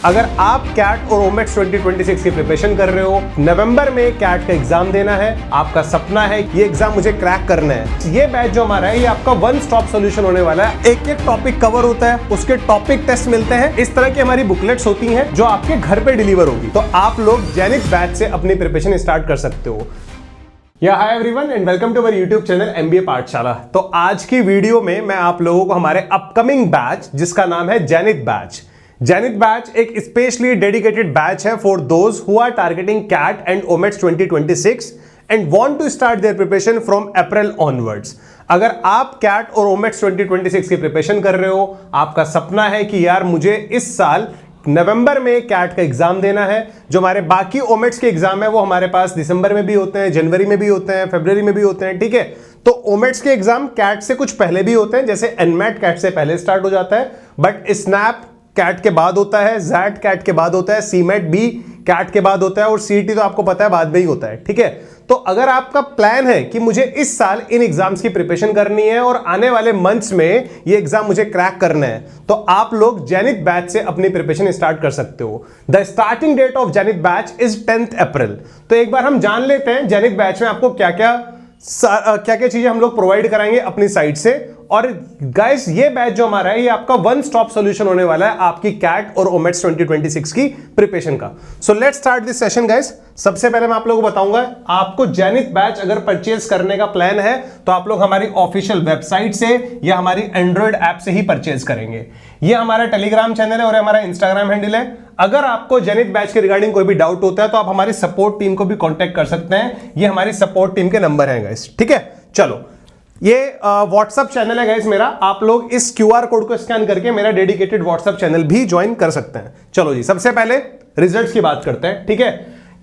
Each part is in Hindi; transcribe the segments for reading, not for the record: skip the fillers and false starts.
अगर आप कैट और ओमेट्स 2026 की प्रिपरेशन कर रहे हो, नवंबर में कैट का एग्जाम देना है, आपका सपना है ये एग्जाम मुझे क्रैक करना है, ये बैच जो हमारा है ये आपका वन स्टॉप सॉल्यूशन होने वाला है। एक एक टॉपिक कवर होता है, उसके टॉपिक टेस्ट मिलते हैं, इस तरह की हमारी बुकलेट्स होती हैं जो आपके घर पे डिलीवर होगी। तो आप लोग जेनिथ बैच से अपनी प्रिपरेशन स्टार्ट कर सकते हो। Hi everyone and welcome to our YouTube channel MBA Pathshala. तो आज की वीडियो में मैं आप लोगों को हमारे अपकमिंग बैच जिसका नाम है जेनिथ बैच एक स्पेशली डेडिकेटेड बैच है for those who are targeting CAT and OMETs 2026 and want to start their preparation from April onwards. अगर आप कैट और ओमेट्स 2026 की प्रिपरेशन कर रहे हो, आपका सपना है कि यार मुझे इस साल नवंबर में कैट का एग्जाम देना है, जो हमारे बाकी ओमेट्स के एग्जाम है वो हमारे पास दिसंबर में भी होते हैं, जनवरी में भी होते हैं, फरवरी में भी होते हैं, ठीक है। तो ओमेट्स के एग्जाम कैट से कुछ पहले भी होते हैं, जैसे एनमैट कैट से पहले स्टार्ट हो जाता है, बट स्नैप कैट के बाद होता है, जैट कैट के बाद होता है, सीमेट भी कैट के बाद होता है और सीटी तो आपको पता है बाद में ही होता है, ठीक है। तो अगर आपका प्लान है कि मुझे इस साल इन एग्जाम्स की प्रिपरेशन करनी है और आने वाले मंथ्स में ये एग्जाम मुझे क्रैक करना है, तो आप लोग जेनिथ बैच से अपनी प्रिपरेशन स्टार्ट कर सकते हो। The starting date of Zenith batch is 10th April. तो एक बार हम जान लेते हैं जेनिथ बैच में आपको क्या क्या चीजें हम लोग प्रोवाइड कराएंगे अपनी साइड से। और गाइस ये बैच जो हमारा है ये आपका वन स्टॉप सॉल्यूशन होने वाला है आपकी कैट और ओमेट्स 2026 की प्रिपरेशन का। So let's start this session guys. सबसे पहले मैं आप लोगों को बताऊंगा, आपको जेनिथ बैच अगर परचेज करने का प्लान है तो आप लोग हमारी ऑफिशियल वेबसाइट से या हमारी एंड्रॉइड ऐप से ही परचेज करेंगे। ये हमारा टेलीग्राम चैनल है और हमारा इंस्टाग्राम हैंडल है। अगर आपको जेनिथ बैच के रिगार्डिंग कोई भी डाउट होता है तो आप हमारी सपोर्ट टीम को भी कांटेक्ट कर सकते हैं। ये हमारी सपोर्ट टीम के नंबर हैं गाइस, ठीक है। चलो, ये व्हाट्सएप चैनल है गाइस मेरा, आप लोग इस क्यूआर कोड को स्कैन करके मेरा डेडिकेटेड व्हाट्सएप चैनल भी ज्वाइन कर सकते हैं। चलो जी, सबसे पहले रिजल्ट्स की बात करते हैं, ठीक है।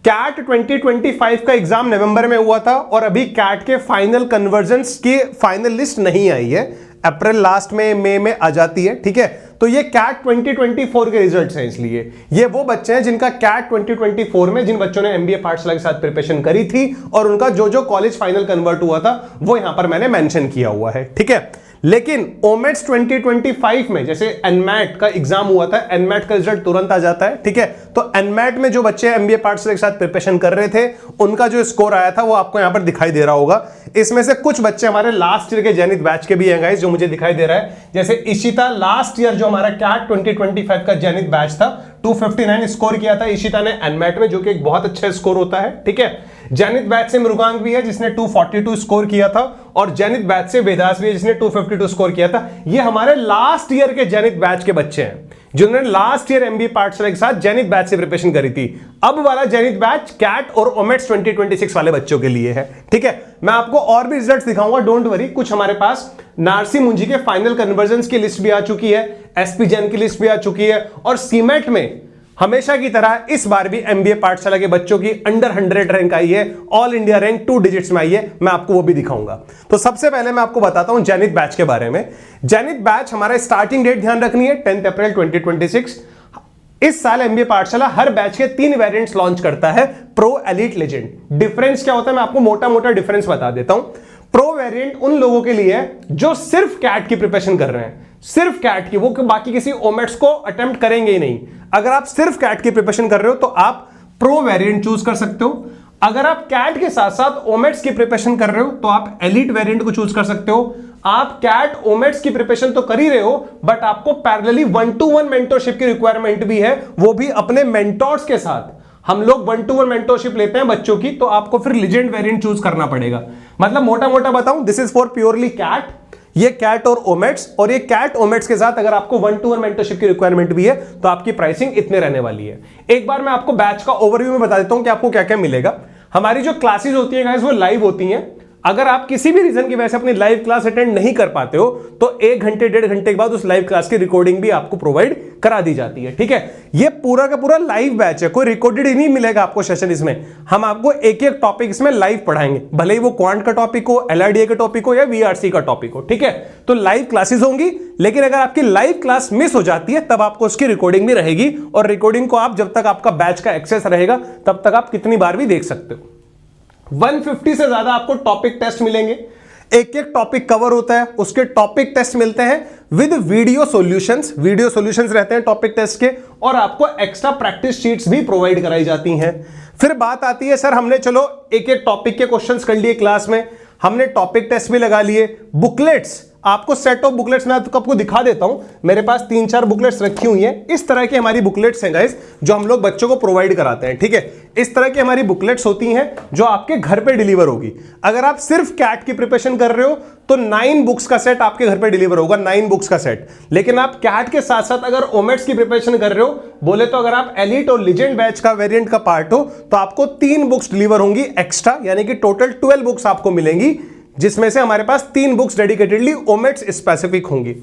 कैट 2025 का एग्जाम नवंबर में हुआ था और अभी कैट के फाइनल कन्वर्जन्स की फाइनल लिस्ट नहीं आई है, अप्रैल लास्ट में मई में आ जाती है, ठीक है। तो ये कैट 2024 के रिजल्ट्स हैं, इसलिए ये वो बच्चे हैं जिनका कैट 2024 में, जिन बच्चों ने एमबीए पाठशाला के साथ प्रिपरेशन करी थी और उनका जो जो कॉलेज फाइनल कन्वर्ट हुआ था वो यहां पर मैंने मेंशन किया हुआ है, ठीक है। लेकिन ओमेट्स 2025 में जैसे एनमैट का एग्जाम हुआ था, एनमैट का रिजल्ट तुरंत आ जाता है, ठीक है। तो एनमैट में जो बच्चे एमबीए पाठशाला के साथ प्रिपरेशन कर रहे थे उनका जो स्कोर आया था वो आपको यहां पर दिखाई दे रहा होगा। इसमें से कुछ बच्चे हमारे लास्ट ईयर के जेनिथ बैच के भी हैं गाइस, जो मुझे दिखाई दे रहा है। जैसे इशिता, लास्ट ईयर जो हमारा कैट 2025 का जेनिथ बैच था 259 स्कोर किया था इशिता ने एनमैट में, जो कि एक बहुत अच्छा स्कोर होता है, ठीक है। जेनिथ बैच से मृगांक भी है जिसने 242 स्कोर किया था और जेनिथ बैच से वेदास भी है जिसने 252 स्कोर किया था। ये हमारे लास्ट ईयर के जेनिथ बैच के बच्चे हैं जिन्होंने लास्ट ईयर एमबीए पाठशाला के साथ जेनिथ बैच से प्रिपरेशन करी थी। अब वाला जेनिथ बैच कैट और ओमेट्स 2026 वाले बच्चों के लिए है, ठीक है। मैं आपको और भी रिजल्ट्स दिखाऊंगा, डोंट वरी। कुछ हमारे पास नारसी मुंजी के फाइनल कन्वर्जन्स की लिस्ट भी आ चुकी है, एसपी जैन की लिस्ट भी आ चुकी है और सीमेट में हमेशा की तरह इस बार भी एमबीए पाठशाला के बच्चों की अंडर 100 रैंक आई है, ऑल इंडिया रैंक 2 डिजिट्स में आई है। मैं आपको वो भी दिखाऊंगा। तो सबसे पहले मैं आपको बताता हूं जेनिथ बैच के बारे में। जेनिथ बैच हमारा स्टार्टिंग डेट ध्यान रखनी है 10th अप्रैल 2026। इस साल एमबीए पाठशाला हर बैच के 3 वेरिएंट्स लॉन्च करता है, प्रो, एलीट, लेजेंड। डिफरेंस क्या होता है मैं आपको मोटा मोटा डिफरेंस बता देता हूं। प्रो वेरिएंट उन लोगों के लिए है जो सिर्फ कैट की प्रिपरेशन कर रहे हैं, सिर्फ कैट की, वो बाकी किसी ओमेट्स को अटेम्प्ट करेंगे ही नहीं। अगर आप सिर्फ कैट की प्रिपरेशन कर रहे हो तो आप प्रो वेरिएंट चूज कर सकते हो। अगर आप कैट के साथ साथ ओमेट्स की प्रिपरेशन कर रहे हो तो आप एलीट वेरिएंट को चूज कर सकते हो। आप कैट ओमेट्स की प्रिपरेशन तो कर ही रहे हो बट आपको पैरेलली 1-to-1 मेंटरशिप की रिक्वायरमेंट भी है, वो भी अपने मेंटोर्स के साथ। हम लोग 1-to-1 मेंटरशिप लेते हैं बच्चों की, तो आपको फिर लीजेंड वेरिएंट चूज करना पड़ेगा। मतलब मोटा मोटा बताऊं, this is for purely CAT, ये कैट और ओमेट्स, और ये कैट ओमेट्स के साथ अगर आपको 1-to-1 मेंटरशिप की रिक्वायरमेंट भी है तो आपकी प्राइसिंग इतने रहने वाली है। एक बार मैं आपको बैच का ओवरव्यू में बता देता हूं कि आपको क्या क्या मिलेगा। हमारी जो क्लासेस होती है गाइस वो लाइव होती हैं। अगर आप किसी भी रीजन की वजह से अपनी लाइव क्लास अटेंड नहीं कर पाते हो तो 1 घंटे 1.5 घंटे के बाद उस लाइव क्लास की रिकॉर्डिंग भी आपको प्रोवाइड करा दी जाती है, ठीक है। ये पूरा का पूरा लाइव बैच है, कोई रिकॉर्डेड ही नहीं मिलेगा आपको सेशन। इसमें हम आपको एक एक टॉपिक इसमें लाइव पढ़ाएंगे, भले ही वो क्वांट का टॉपिक हो, एलआरडीए का टॉपिक हो या वीआरसी का टॉपिक हो, ठीक है। तो लाइव क्लासेस होंगी, लेकिन अगर आपकी लाइव क्लास मिस हो जाती है तब आपको उसकी रिकॉर्डिंग भी रहेगी और रिकॉर्डिंग को आप जब तक आपका बैच का एक्सेस रहेगा तब तक आप कितनी बार भी देख सकते हो। 150 से ज्यादा आपको टॉपिक टेस्ट मिलेंगे। एक एक टॉपिक कवर होता है, उसके टॉपिक टेस्ट मिलते हैं विद वीडियो सॉल्यूशंस रहते हैं टॉपिक टेस्ट के, और आपको एक्स्ट्रा प्रैक्टिस शीट्स भी प्रोवाइड कराई जाती हैं। फिर बात आती है सर हमने चलो एक एक टॉपिक के क्वेश्चंस कर लिए क्लास में, हमने टॉपिक टेस्ट भी लगा लिए, बुकलेट्स, आपको सेट ऑफ बुकलेट्स मैं आपको दिखा देता हूं, मेरे पास 3-4 बुकलेट्स रखी हुई हैं। इस तरह की हमारी बुकलेट्स हैं गाइस जो हम लोग बच्चों को प्रोवाइड कराते हैं, ठीक है। इस तरह की हमारी बुकलेट्स होती हैं जो आपके घर पे डिलीवर होगी। अगर आप सिर्फ कैट की प्रिपरेशन कर रहे हो तो 9 बुक्स का सेट आपके घर पे डिलीवर होगा, 9 बुक्स का सेट। लेकिन आप कैट के साथ साथ अगर ओमेट्स की प्रिपरेशन कर रहे हो, बोले तो अगर आप एलिट और लीजेंड बैच का वेरिएंट का पार्ट हो तो आपको 3 बुक्स डिलीवर होंगी एक्स्ट्रा, यानी कि टोटल 12 बुक्स आपको मिलेंगी, जिसमें से हमारे पास 3 बुक्स डेडिकेटेडली ओमेट्स स्पेसिफिक होंगी।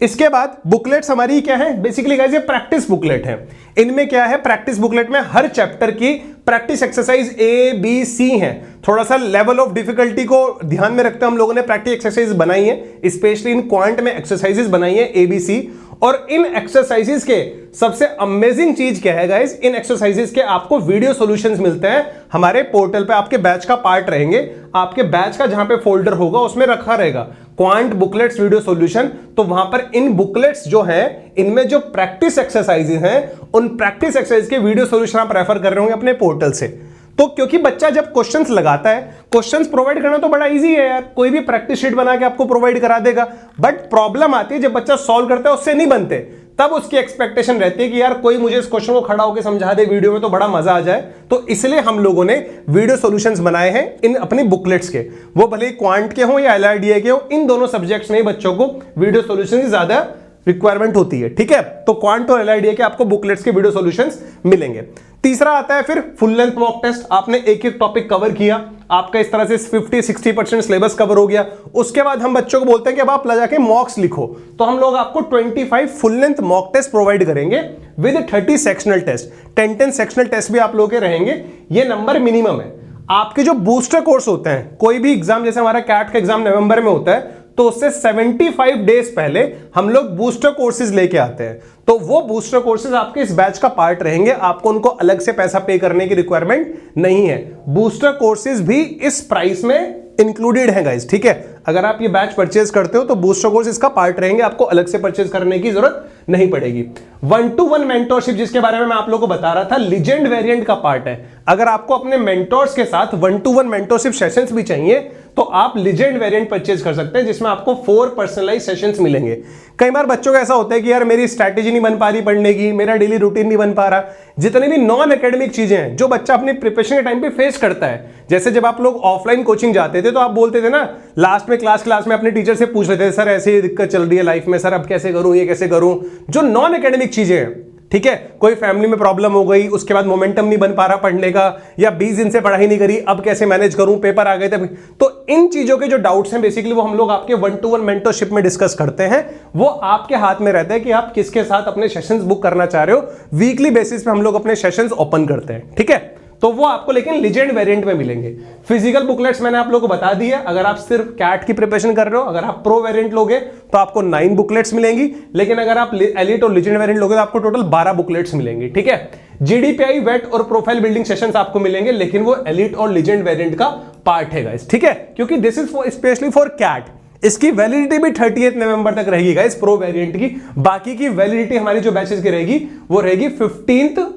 इसके बाद बुकलेट्स हमारी क्या है, बेसिकली गाइस ये प्रैक्टिस बुकलेट है। इनमें क्या है, प्रैक्टिस बुकलेट में हर चैप्टर की practice exercise A, B, C है। थोड़ा सा लेवल ऑफ डिफिकल्टी को ध्यान में रखते हुए हम लोगों ने प्रैक्टिस एक्सरसाइज बनाई है, स्पेशली इन क्वांट में एक्सरसाइजेस बनाई है A, B, C। और इन एक्सरसाइजेस के सबसे अमेजिंग चीज क्या है गाइस, इन एक्सरसाइजेस के आपको वीडियो सॉल्यूशंस मिलते हैं हमारे पोर्टल पे, आपके बैच का पार्ट रहेंगे, आपके बैच का जहां पे फोल्डर होगा उसमें रखा रहेगा क्वांट बुकलेट्स वीडियो सॉल्यूशन। तो वहां पर इन बुकलेट्स जो है इनमें जो प्रैक्टिस एक्सरसाइजेस हैं उन प्रैक्टिस एक्सरसाइज के वीडियो सॉल्यूशन आप रेफर कर रहे होंगे अपने पोर्टल से। तो क्योंकि बच्चा जब क्वेश्चंस लगाता है, क्वेश्चंस प्रोवाइड करना तो बड़ा इजी है यार, कोई भी प्रैक्टिस शीट बना के आपको प्रोवाइड करा देगा। बट प्रॉब्लम आती है जब बच्चा सॉल्व करता है उससे नहीं बनते, तब उसकी एक्सपेक्टेशन रहती है कि यार कोई मुझे इस क्वेश्चन को खड़ा होकर समझा दे वीडियो में तो बड़ा मजा आ जाए। तो इसलिए हम लोगों ने वीडियो सॉल्यूशंस बनाए हैं इन अपनी बुकलेट्स के, वो भले क्वांट के हो या LRDA के हो, इन दोनों सब्जेक्ट्स में बच्चों को वीडियो सॉल्यूशन की ज्यादा रिक्वायरमेंट होती है, ठीक है। तो क्वांट और LRDA के आपको बुकलेट्स के वीडियो सॉल्यूशंस मिलेंगे। तीसरा आता है फिर फुल लेंथ मॉक टेस्ट। आपने एक एक टॉपिक कवर किया, आपका इस तरह से 50-60% सिलेबस कवर हो गया। उसके बाद हम बच्चों को बोलते हैं कि अब आप ला जाके मॉक्स लिखो, तो हम लोग आपको 25 full length mock test provide करेंगे with 30 sectional test. 10 sectional test भी आप लोगों के रहेंगे, ये नंबर मिनिमम है। आपके जो बूस्टर कोर्स होते हैं, कोई भी एग्जाम, जैसे हमारा कैट का एग्जाम नवंबर में होता है, तो उससे 75 डेज पहले हम लोग बूस्टर कोर्सेज लेके आते हैं। तो वो बूस्टर कोर्सेज आपके इस बैच का पार्ट रहेंगे, आपको उनको अलग से पैसा पे करने की रिक्वायरमेंट नहीं है। बूस्टर कोर्सेज भी इस प्राइस में इंक्लूडेड है गाइस, ठीक है। अगर आप ये बैच परचेज करते हो तो बूस्टर कोर्स इसका पार्ट रहेंगे, आपको अलग से परचेज करने की जरूरत नहीं पड़ेगी। 1-to-1 मेंटोरशिप जिसके बारे में मैं आप लोगों को बता रहा था, लीजेंड वेरिएंट का पार्ट है। अगर आपको अपने मेंटोर्स के साथ 1-to-1 मेंटोरशिप सेशंस भी चाहिए तो आप लीजेंड वेरिएंट परचेज कर सकते हैं, जिसमें आपको 4 पर्सनलाइज सेशंस मिलेंगे। कई बार बच्चों का ऐसा होता है कि यार मेरी स्ट्रैटेजी नहीं बन पा रही पढ़ने की, मेरा डेली रूटीन नहीं बन पा रहा। जितनी भी नॉन एकेडमिक चीजें हैं जो बच्चा अपनी प्रिपरेशन के टाइम पे फेस करता है, जैसे जब आप लोग ऑफलाइन कोचिंग जाते थे तो आप बोलते थे ना, लास्ट में क्लास में अपने टीचर से पूछ लेते थे, सर ऐसी दिक्कत चल रही है लाइफ में, सर अब कैसे करूं, ये कैसे करूं। जो नॉन एकेडमिक चीजें हैं, ठीक है, कोई फैमिली में प्रॉब्लम हो गई, उसके बाद मोमेंटम नहीं बन पा रहा पढ़ने का, या 20 दिन से पढ़ाई नहीं करी, अब कैसे मैनेज करूं, पेपर आ गए थे, तो इन चीजों के जो डाउट्स हैं बेसिकली वो हम लोग आपके 1-to-1 मेंटरशिप में डिस्कस करते हैं। वो आपके हाथ में रहता है कि आप किसके साथ अपने सेशंस बुक करना चाह रहे हो। वीकली बेसिस पे हम लोग अपने सेशंस ओपन करते हैं, ठीक है। तो वो आपको लेकिन लीजेंड वेरिएंट में मिलेंगे। फिजिकल बुकलेट्स मैंने आप लोगों को बता दी है। अगर आप सिर्फ कैट की प्रिपरेशन कर रहे हो, अगर आप प्रो वेरिएंट लोगे तो आपको 9 बुकलेट्स मिलेंगी, लेकिन अगर आप एलिट और लीजेंड वेरिएंट लोगे तो आपको टोटल 12 बुकलेट्स मिलेंगी, ठीक है। GDPI, वेट और प्रोफाइल बिल्डिंग सेशंस आपको मिलेंगे, लेकिन वो एलिट और लीजेंड वेरिएंट का पार्ट है गाइस, ठीक है, क्योंकि this is for specially for CAT. इसकी वैलिडिटी भी 30 नवंबर तक रहेगी गाइस प्रो वेरिएंट की। बाकी की वैलिडिटी हमारी जो बैचेस की रहेगी वो रहेगी 15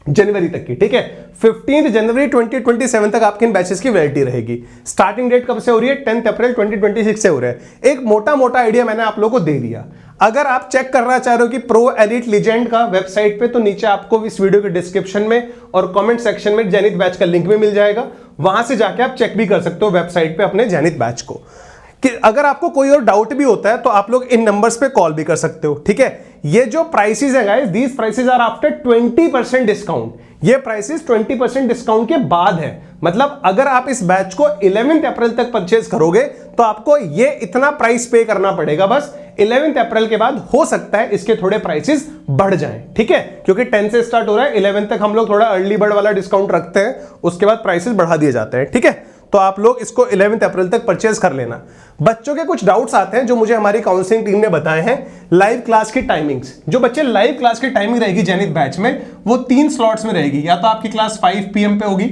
जनवरी तक की, ठीक है। 15 जनवरी 2027 तक आपके इन बैचेस की वैलिडिटी रहेगी। स्टार्टिंग डेट कब से हो रही है? 10 अप्रैल 2026 से हो रहा है। एक मोटा मोटा आइडिया मैंने आप लोगों को दे दिया। अगर आप चेक करना चाह रहे हो कि प्रो एलिट लीजेंड का वेबसाइट पे, तो नीचे आपको इस वीडियो के डिस्क्रिप्शन में और कमेंट सेक्शन में जेनिथ बैच का लिंक भी मिल जाएगा, वहां से जाके आप चेक भी कर सकते हो वेबसाइट पे अपने जेनिथ बैच को। कि अगर आपको कोई और डाउट भी होता है तो आप लोग इन नंबर्स पे कॉल भी कर सकते हो, ठीक है। ये जो प्राइसेस है guys, these prices are after 20% discount. ये प्राइसेस 20% डिस्काउंट के बाद है। मतलब अगर आप इस बैच को 11 अप्रैल तक परचेज करोगे तो आपको ये इतना प्राइस पे करना पड़ेगा बस। 11 अप्रैल के बाद हो सकता है इसके थोड़े प्राइसेस बढ़ जाएं, ठीक है, क्योंकि 10 से स्टार्ट हो रहा है, 11 तक हम लोग थोड़ा अर्ली बर्ड वाला डिस्काउंट रखते हैं, उसके बाद प्राइसेस बढ़ा दिए जाते हैं, ठीक है। तो आप लोग इसको 11 अप्रैल तक परचेज कर लेना। बच्चों के कुछ डाउट्स आते हैं जो मुझे हमारी काउंसलिंग टीम ने बताए हैं। लाइव क्लास की टाइमिंग्स, जो बच्चे लाइव क्लास की टाइमिंग रहेगी जेनिथ बैच में, वो 3 स्लॉट्स में रहेगी। या तो आपकी क्लास 5 PM पे होगी,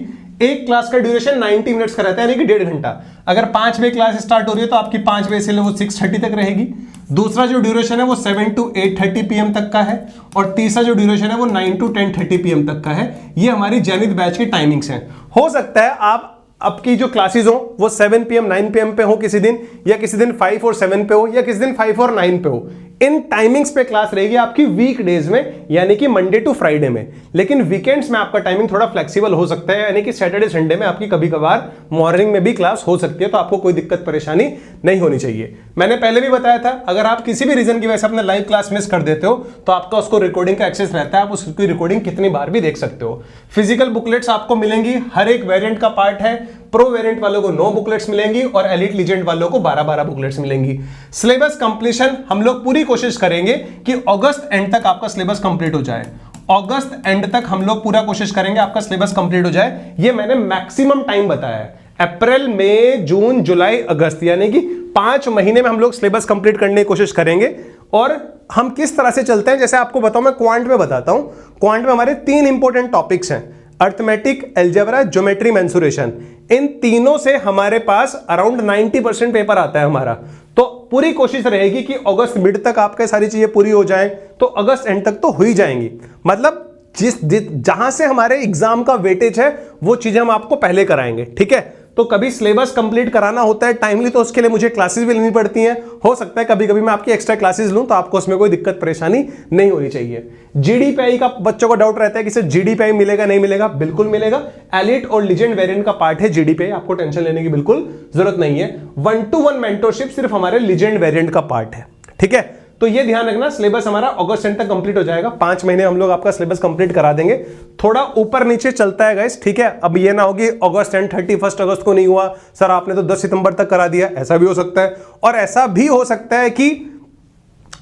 एक क्लास का ड्यूरेशन 90 मिनट्स का रहता है, यानी कि 1.5 घंटा। अगर 5 बजे क्लास स्टार्ट हो रही है तो आपकी 5 बजे से वो 6:30 तक रहेगी। दूसरा जो ड्यूरेशन है वो 7 to 8:30 PM तक का है, और तीसरा जो ड्यूरेशन है वो 9 to 10:30 PM तक का है। ये हमारी जेनिथ बैच की टाइमिंग्स हैं। हो सकता है आपकी जो क्लासेस हो वो 7 PM 9 PM पे हो किसी दिन, या किसी दिन 5 और 7 पे हो, या किसी दिन 5 और 9 पे हो। इन टाइमिंग्स पे क्लास रहेगी आपकी वीक डेज में, यानी कि मंडे टू फ्राइडे में। लेकिन वीकेंड्स में आपका टाइमिंग थोड़ा फ्लेक्सिबल हो सकता है, यानी कि सैटरडे संडे में आपकी कभी कभार मॉर्निंग में भी क्लास हो सकती है, तो आपको कोई दिक्कत परेशानी नहीं होनी चाहिए। मैंने पहले भी बताया था, अगर आप किसी भी रीजन की वजह से अपना लाइव क्लास मिस कर देते हो तो आपका उसको रिकॉर्डिंग का एक्सेस रहता है, आप उसकी रिकॉर्डिंग कितनी बार भी देख सकते हो। फिजिकल बुकलेट्स आपको मिलेंगी, हर एक वेरिएंट का पार्ट है। प्रो वेरिएंट वालों को 9 बुकलेट्स मिलेंगी और एलीट लीजेंड वालों को 12-12 बुकलेट्स मिलेंगी। सिलेबस कंप्लीशन हम लोग पूरी कोशिश करेंगे कि अगस्त एंड तक आपका सिलेबस कंप्लीट हो जाए। अगस्त एंड तक हम लोग पूरा कोशिश करेंगे आपका सिलेबस कंप्लीट हो जाए। ये मैंने मैक्सिमम टाइम बताया है, अप्रैल मई जून जुलाई अगस्त, यानी कि 5 महीने में हम लोग सिलेबस कंप्लीट करने की कोशिश करेंगे। और हम किस तरह से चलते हैं, जैसे आपको बताऊं, मैं क्वांट में बताता हूं। क्वांट में हमारे 3 इंपॉर्टेंट टॉपिक्स हैं, अर्थमेटिक, अलजेब्रा, ज्योमेट्री, मेंसुरेशन। इन तीनों से हमारे पास अराउंड 90% पेपर आता है हमारा। तो पूरी कोशिश रहेगी कि अगस्त मिड तक आपके सारी चीजें पूरी हो जाएं, तो अगस्त एंड तक तो हो ही जाएंगी। मतलब जहां से हमारे एग्जाम का वेटेज है वो चीजें हम आपको पहले कराएंगे, ठीक है। तो कभी सिलेबस कंप्लीट कराना होता है टाइमली, तो उसके लिए मुझे क्लासेस भी लेनी पड़ती हैं। हो सकता है कभी कभी मैं आपकी एक्स्ट्रा क्लासेस लूं, तो आपको उसमें कोई दिक्कत परेशानी नहीं होनी चाहिए। जीडीपीआई का बच्चों को डाउट रहता है कि सर जीडीपीआई मिलेगा नहीं मिलेगा, बिल्कुल मिलेगा। एलिट और लीजेंड वेरिएंट का पार्ट है जीडीपीआई, आपको टेंशन लेने की बिल्कुल जरूरत नहीं है। 1-to-1 मेंटरशिप सिर्फ हमारे लीजेंड वेरिएंट का पार्ट है, ठीक है। तो ये ध्यान रखना, सिलेबस हमारा अगस्त एंड तक कंप्लीट हो जाएगा। 5 महीने हम लोग आपका सिलेबस कंप्लीट करा देंगे। थोड़ा ऊपर नीचे चलता है गाइस, ठीक है। अब ये ना हो कि अगस्त एंड 31 अगस्त को नहीं हुआ, सर आपने तो 10 सितंबर तक करा दिया, ऐसा भी हो सकता है। और ऐसा भी हो सकता है कि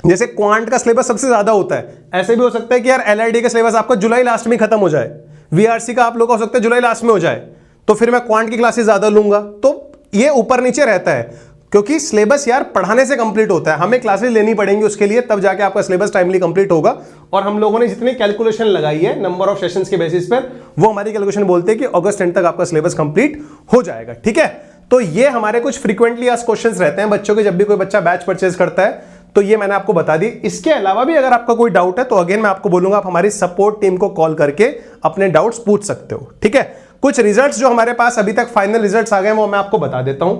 जैसे क्वांट का सिलेबस सबसे ज्यादा होता है, ऐसे भी हो सकता है कि यार एलआईडी का सिलेबस आपका जुलाई लास्ट में खत्म हो जाए, वीआरसी का आप लोग हो सकता है जुलाई लास्ट में हो जाए, तो फिर मैं क्वांट की क्लासेस ज्यादा लूंगा। तो ये ऊपर नीचे रहता है, क्योंकि सिलेबस यार पढ़ाने से कंप्लीट होता है, हमें क्लासेस लेनी पड़ेंगी उसके लिए, तब जाके आपका सिलेबस टाइमली कंप्लीट होगा। और हम लोगों ने जितनी कैलकुलेशन लगाई है नंबर ऑफ सेशंस के बेसिस पर, वो हमारी कैलकुलेशन बोलते हैं कि अगस्त एंड तक आपका सिलेबस कंप्लीट हो जाएगा, ठीक है। तो ये हमारे कुछ फ्रीक्वेंटली आस्क्ड क्वेश्चंस रहते हैं बच्चों के, जब भी कोई बच्चा बैच परचेज करता है, तो ये मैंने आपको बता दी। इसके अलावा भी अगर आपका कोई डाउट है तो अगेन मैं आपको बोलूंगा, आप हमारी सपोर्ट टीम को कॉल करके अपने डाउट्स पूछ सकते हो, ठीक है। कुछ रिजल्ट्स जो हमारे पास अभी तक फाइनल रिजल्ट्स आ गए वो मैं आपको बता देता हूं।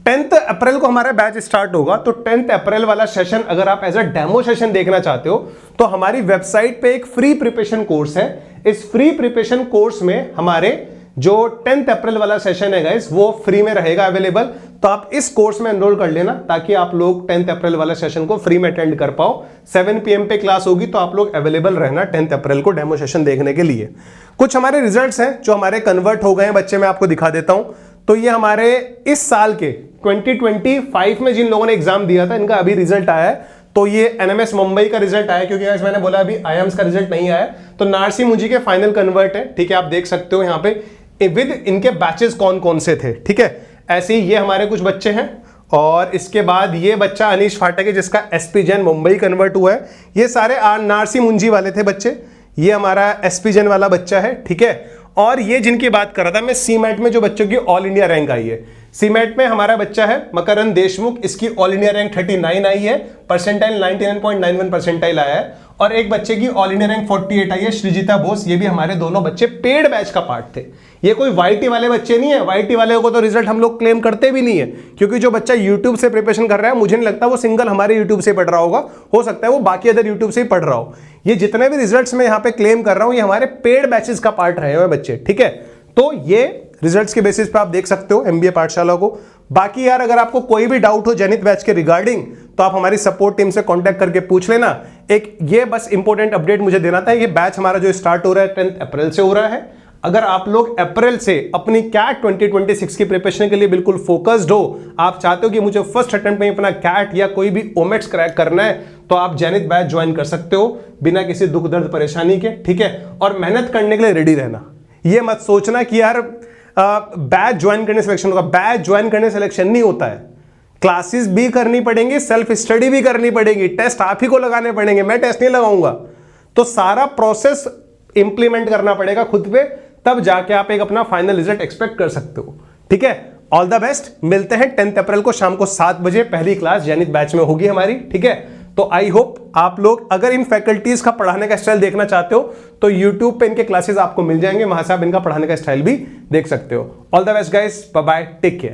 10 अप्रैल को हमारा बैच स्टार्ट होगा, तो 10 अप्रैल वाला सेशन अगर आप एज अ डेमो सेशन देखना चाहते हो तो हमारी वेबसाइट पे एक फ्री प्रिपरेशन कोर्स है। इस फ्री प्रिपरेशन कोर्स में हमारे जो 10 अप्रैल वाला सेशन है गाइस वो फ्री में रहेगा अवेलेबल, तो आप इस कोर्स में एनरोल कर लेना ताकि आप लोग 10 अप्रैल वाला सेशन को फ्री में अटेंड कर पाओ। 7 PM पे क्लास होगी, तो आप लोग अवेलेबल रहना 10 अप्रैल को डेमो सेशन देखने के लिए। कुछ हमारे रिजल्ट्स हैं जो हमारे कन्वर्ट हो गए हैं बच्चे, मैं आपको दिखा देता हूं। तो ये हमारे इस साल के 2025 में जिन लोगों ने एग्जाम दिया था इनका अभी रिजल्ट आया है। तो ये एनएमएस मुंबई का रिजल्ट आया, क्योंकि मैंने बोला अभी आईएम्स का रिजल्ट नहीं आया, तो नारसी मुंजी के फाइनल कन्वर्ट है, ठीक है। आप देख सकते हो यहाँ पे विद इनके बैचेस कौन कौन से थे, ठीक है। ऐसे ही ये हमारे कुछ बच्चे हैं, और इसके बाद ये बच्चा अनीश फाटक है जिसका एसपी जैन मुंबई कन्वर्ट हुआ है। ये सारे नारसी मुंजी वाले थे बच्चे, ये हमारा एसपी जैन वाला बच्चा है, ठीक है। और ये जिनकी बात कर रहा था मैं, सीमेट में जो बच्चों की ऑल इंडिया रैंक आई है, सीमेट में हमारा बच्चा है मकरंद देशमुख, इसकी ऑल इंडिया रैंक 39 आई है, परसेंटाइल 99.91 परसेंटाइल आया है। और एक बच्चे की ऑल इंडिया रैंक 48 आई है, श्रीजिता बोस। ये भी हमारे दोनों बच्चे पेड बैच का पार्ट थे, ये कोई वाईटी वाले बच्चे नहीं है। वाईटी वाले को तो रिजल्ट हम लोग क्लेम करते भी नहीं है, क्योंकि जो बच्चा यूट्यूब से प्रिपरेशन कर रहा है, मुझे नहीं लगता वो सिंगल हमारे यूट्यूब से पढ़ रहा होगा, हो सकता है वो बाकी अदर यूट्यूब से ही पढ़ रहा हो। ये जितने भी रिजल्ट्स मैं यहाँ पे क्लेम कर रहा हूँ ये हमारे पेड बैचेस का पार्ट रहे हुए बच्चे, ठीक है। तो ये रिजल्ट्स के बेसिस पे आप देख सकते हो एमबीए पाठशाला को। बाकी यार अगर आपको कोई भी डाउट हो जेनिथ बैच के रिगार्डिंग, तो आप हमारी सपोर्ट टीम से कांटेक्ट करके पूछ लेना। एक ये बस इंपॉर्टेंट अपडेट मुझे देना था, ये बैच हमारा जो स्टार्ट हो रहा है 10 अप्रैल से हो रहा है। अगर आप लोग अप्रैल से अपनी कैट 2026 की प्रिपरेशन के लिए बिल्कुल फोकस्ड हो, आप चाहते हो कि मुझे फर्स्ट अटेम्प्ट में अपना कैट या कोई भी ओमेट्स क्रैक करना है, तो आप जेनिथ बैच ज्वाइन कर सकते हो बिना किसी दुख दर्द परेशानी के, ठीक है। और मेहनत करने के लिए रेडी रहना, ये मत सोचना कि यार बैच ज्वाइन करने सिलेक्शन होगा। बैच ज्वाइन करने सिलेक्शन नहीं होता है, क्लासेस भी करनी पड़ेंगी, सेल्फ स्टडी भी करनी पड़ेगी, टेस्ट आप ही को लगाने पड़ेंगे, मैं टेस्ट नहीं लगाऊंगा। तो सारा प्रोसेस इंप्लीमेंट करना पड़ेगा खुद पे, तब जाके आप एक अपना फाइनल रिजल्ट एक्सपेक्ट कर सकते हो। ठीक है, ऑल द बेस्ट। मिलते हैं 10 अप्रैल को शाम को 7 बजे, पहली क्लास जैनित बैच में होगी हमारी। ठीक है, तो आई होप आप लोग अगर इन फैकल्टीज का पढ़ाने का स्टाइल देखना चाहते हो तो यूट्यूब पे इनके क्लासेस आपको मिल जाएंगे, वहां से आप इनका पढ़ाने का स्टाइल भी देख सकते हो। All the best guys, bye bye, take care.